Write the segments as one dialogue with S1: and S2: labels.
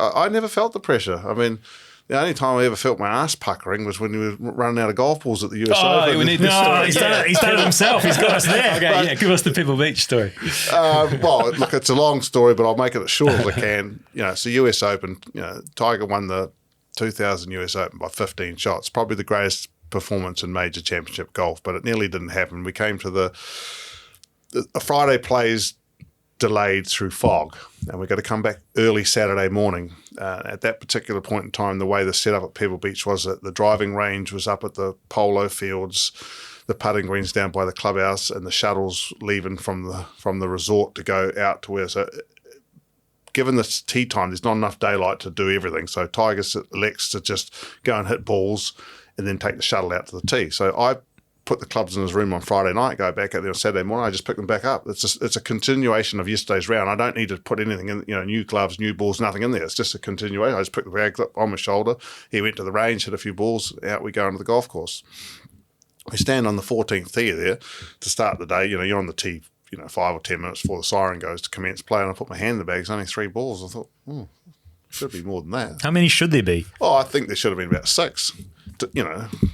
S1: I never felt the pressure. I mean, the only time I ever felt my ass puckering was when he was running out of golf balls at the US Open.
S2: We need this story. He's done it himself. He's got us there. Okay, give us the Pebble Beach story.
S1: Well, look, it's a long story, but I'll make it as short as I can. It's the US Open. Tiger won the 2000 US Open by 15 shots. Probably the greatest performance in major championship golf, but it nearly didn't happen. We came to the Friday plays delayed through fog, and we got to come back early Saturday morning. At that particular point in time, the way the setup at Pebble Beach was that the driving range was up at the polo fields, the putting greens down by the clubhouse, and the shuttles leaving from the resort to go out to where. So, given the tee time, there's not enough daylight to do everything. So Tiger elects to just go and hit balls and then take the shuttle out to the tee. So I put the clubs in his room on Friday night, go back out there on Saturday morning, I just pick them back up. It's a continuation of yesterday's round. I don't need to put anything in, new gloves, new balls, nothing in there. It's just a continuation. I just pick the bags up on my shoulder. He went to the range, hit a few balls, out we go onto the golf course. We stand on the 14th tee there to start the day. You're on the tee, 5 or 10 minutes before the siren goes to commence play, and I put my hand in the bag. It's only 3 balls. I thought, should be more than that.
S2: How many should there be?
S1: Oh, I think there should have been about 6.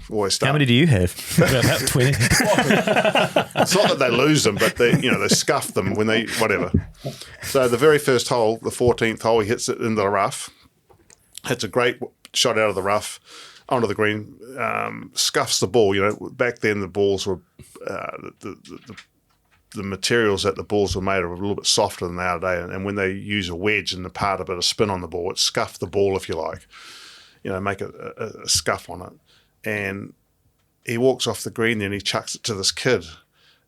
S1: Always start.
S2: How many do you have? About 20.
S1: It's not that they lose them, but they scuff them when they whatever. So the very first hole, the 14th hole, he hits it into the rough. Hits a great shot out of the rough onto the green. Scuffs the ball. Back then the balls were the materials that the balls were made of were a little bit softer than they are today. And when they use a wedge and impart a bit of spin on the ball, it scuffed the ball, if you like. Make a scuff on it. And he walks off the green and he chucks it to this kid.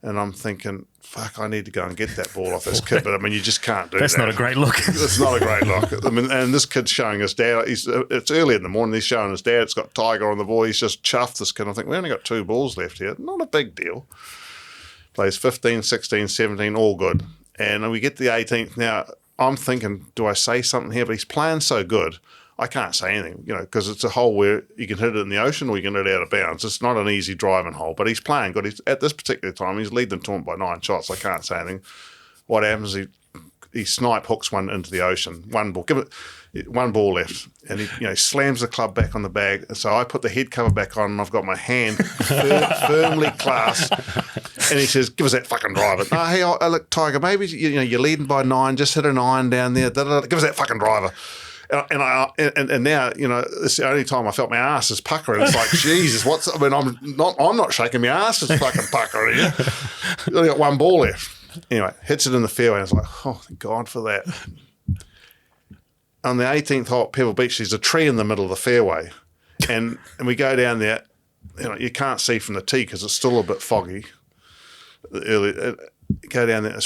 S1: And I'm thinking, fuck, I need to go and get that ball off this kid. But, you just can't do that.
S2: That's not a great look.
S1: It's not a great look. And this kid's showing his dad. It's early in the morning. He's showing his dad. It's got Tiger on the ball. He's just chuffed this kid. I think, we only got 2 balls left here. Not a big deal. Plays 15, 16, 17, all good. And we get the 18th. Now, I'm thinking, do I say something here? But he's playing so good. I can't say anything, because it's a hole where you can hit it in the ocean or you can hit it out of bounds. It's not an easy driving hole, but he's playing good. At this particular time, he's leading the tournament by 9 shots. I can't say anything. What happens is he snipe hooks one into the ocean. One ball, give it 1 ball left, and he slams the club back on the bag. So I put the head cover back on, and I've got my hand firmly clasped. And he says, "Give us that fucking driver." No, hey, look, Tiger, maybe you're leading by 9. Just hit an iron down there. Give us that fucking driver. And now, it's the only time I felt my ass is puckering. It's like, Jesus, I'm not shaking my ass, it's fucking puckering here. You only got 1 ball left. Anyway, hits it in the fairway, and it's like, oh, thank God for that. On the 18th hole at Pebble Beach, there's a tree in the middle of the fairway. And we go down there, you can't see from the tee because it's still a bit foggy. Go down there,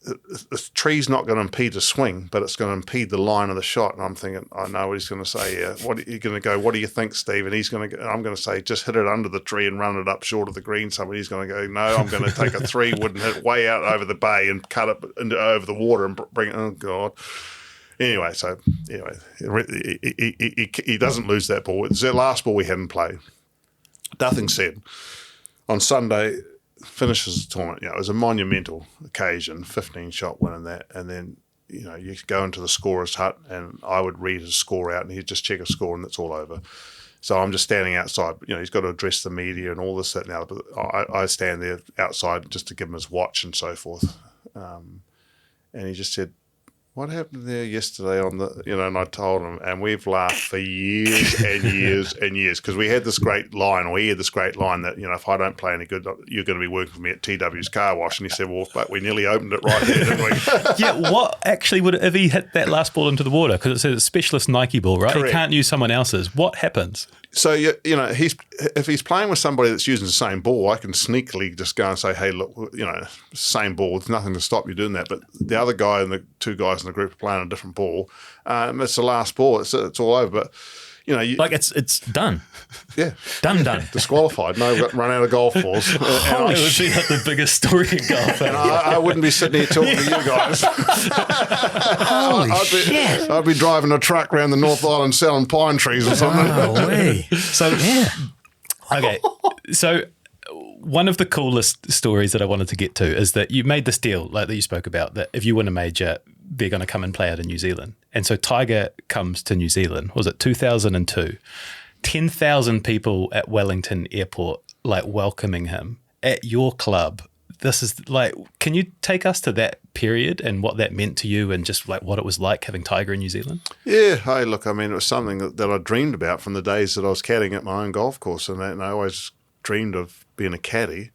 S1: the tree's not going to impede the swing, but it's going to impede the line of the shot. And I'm thinking, I know what he's going to say here. What are you going to go? What do you think, Steve? And I'm going to say, just hit it under the tree and run it up short of the green. Somebody's going to go, no, I'm going to take a 3-wood and hit it way out over the bay and cut it over the water and bring it. Oh God. Anyway, he doesn't lose that ball. It's the last ball we hadn't played. Nothing said. On Sunday, finishes the tournament. It was a monumental occasion, 15-shot win and that. And then, you go into the scorer's hut and I would read his score out and he'd just check a score and it's all over. So I'm just standing outside. He's got to address the media and all this, that, and the other. But I stand there outside just to give him his watch and so forth. And he just said, "What happened there yesterday on the," and I told him, and we've laughed for years and years and years because he had this great line that, if I don't play any good, you're going to be working for me at TW's car wash. And he said, well, but we nearly opened it right there, didn't we?
S2: Yeah, what actually would, if he hit that last ball into the water, because it says it's specialist Nike ball, right?
S1: Correct.
S2: He can't use someone else's. What happens?
S1: So, if he's playing with somebody that's using the same ball, I can sneakily just go and say, hey, look, same ball. There's nothing to stop you doing that. But the other guy and the 2 guys in the group are playing a different ball. It's the last ball. It's all over. But,
S2: it's done.
S1: Yeah.
S2: Done.
S1: Disqualified. No, got run out of golf balls.
S2: Holy it would be like the biggest story in golf.
S1: And I wouldn't be sitting here talking to you guys.
S2: Holy shit.
S1: I'd be driving a truck around the North Island selling pine trees or something.
S2: So, yeah. Okay. So one of the coolest stories that I wanted to get to is that you made this deal, like that you spoke about, that if you win a major, they're going to come and play out in New Zealand. And so Tiger comes to New Zealand, was it 2002? 10,000 people at Wellington Airport, like welcoming him at your club. This is like, can you take us to that period and what that meant to you and just like what it was like having Tiger in New Zealand?
S1: Yeah, hey, look, I mean, it was something that I dreamed about from the days that I was caddying at my own golf course, and I always dreamed of being a caddy,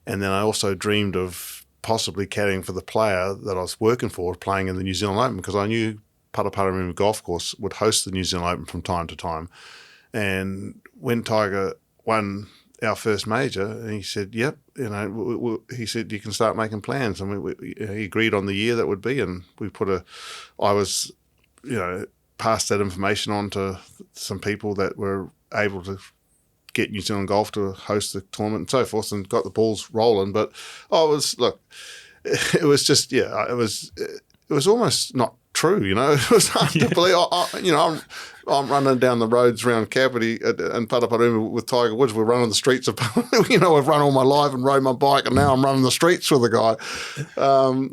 S1: and then I also dreamed of possibly caddying for the player that I was working for, playing in the New Zealand Open, because I knew Paraparaumu Golf Course would host the New Zealand Open from time to time. And when Tiger won our first major, and he said, "Yep," he said, "You can start making plans." And he agreed on the year that would be, and I was, passed that information on to some people that were able to get New Zealand Golf to host the tournament and so forth, and got the balls rolling. But it was just, it was almost not true, It was hard to believe. I'm running down the roads around Caddy and Paraparaumu with Tiger Woods. We're running the streets of, I've run all my life and rode my bike, and now I'm running the streets with the guy.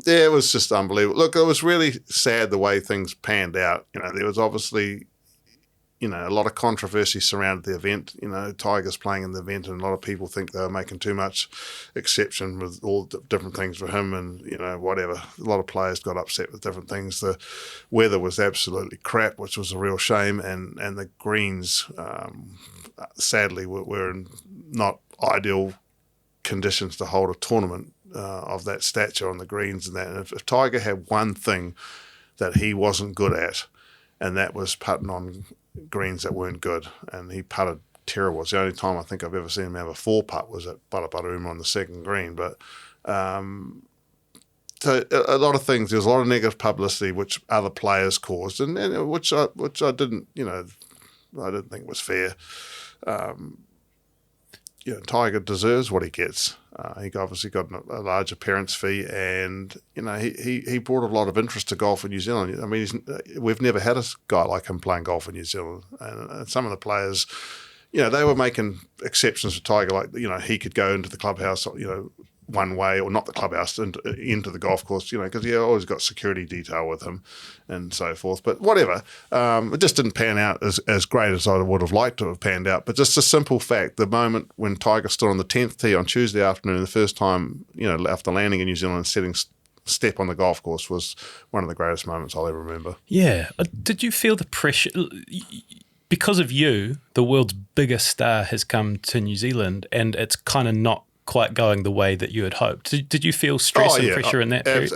S1: It was just unbelievable. Look, it was really sad the way things panned out. There was obviously, a lot of controversy surrounded the event. Tiger's playing in the event, and a lot of people think they were making too much exception with all the different things for him, and whatever. A lot of players got upset with different things. The weather was absolutely crap, which was a real shame, and the greens, sadly, were in not ideal conditions to hold a tournament of that stature on the greens and that. And if Tiger had one thing that he wasn't good at, and that was putting on greens that weren't good, and he putted terrible. It's the only time I think I've ever seen him have a 4-putt was at Paraparaumu on the second green. But so a lot of things. There was a lot of negative publicity which other players caused, and which I didn't, I didn't think was fair. Tiger deserves what he gets. He obviously got a large appearance fee, and he brought a lot of interest to golf in New Zealand. I mean, we've never had a guy like him playing golf in New Zealand, and some of the players, they were making exceptions for Tiger, like he could go into the clubhouse, one way, or not the clubhouse, into the golf course, because he always got security detail with him and so forth. But whatever, it just didn't pan out as great as I would have liked to have panned out. But just a simple fact, the moment when Tiger stood on the 10th tee on Tuesday afternoon, the first time, after landing in New Zealand and setting step on the golf course, was one of the greatest moments I'll ever remember.
S2: Yeah. Did you feel the pressure? Because of you, the world's biggest star has come to New Zealand, and it's kind of not quite going the way that you had hoped. Did you feel stress and pressure in that period?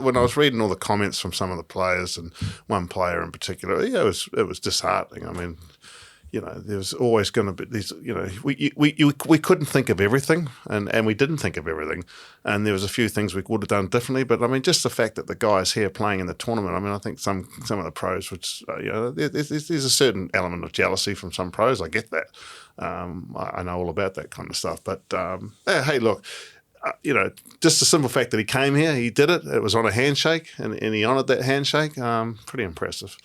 S1: When I was reading all the comments from some of the players, and one player in particular, it was disheartening. I mean, there was always going to be these, we couldn't think of everything, and we didn't think of everything, and there was a few things we would have done differently. But I mean, just the fact that the guy's here playing in the tournament. I mean, I think some of the pros would, there's a certain element of jealousy from some pros. I get that. I know all about that kind of stuff. But hey, look. Just the simple fact that he came here, he did it. It was on a handshake, and he honoured that handshake. Pretty impressive.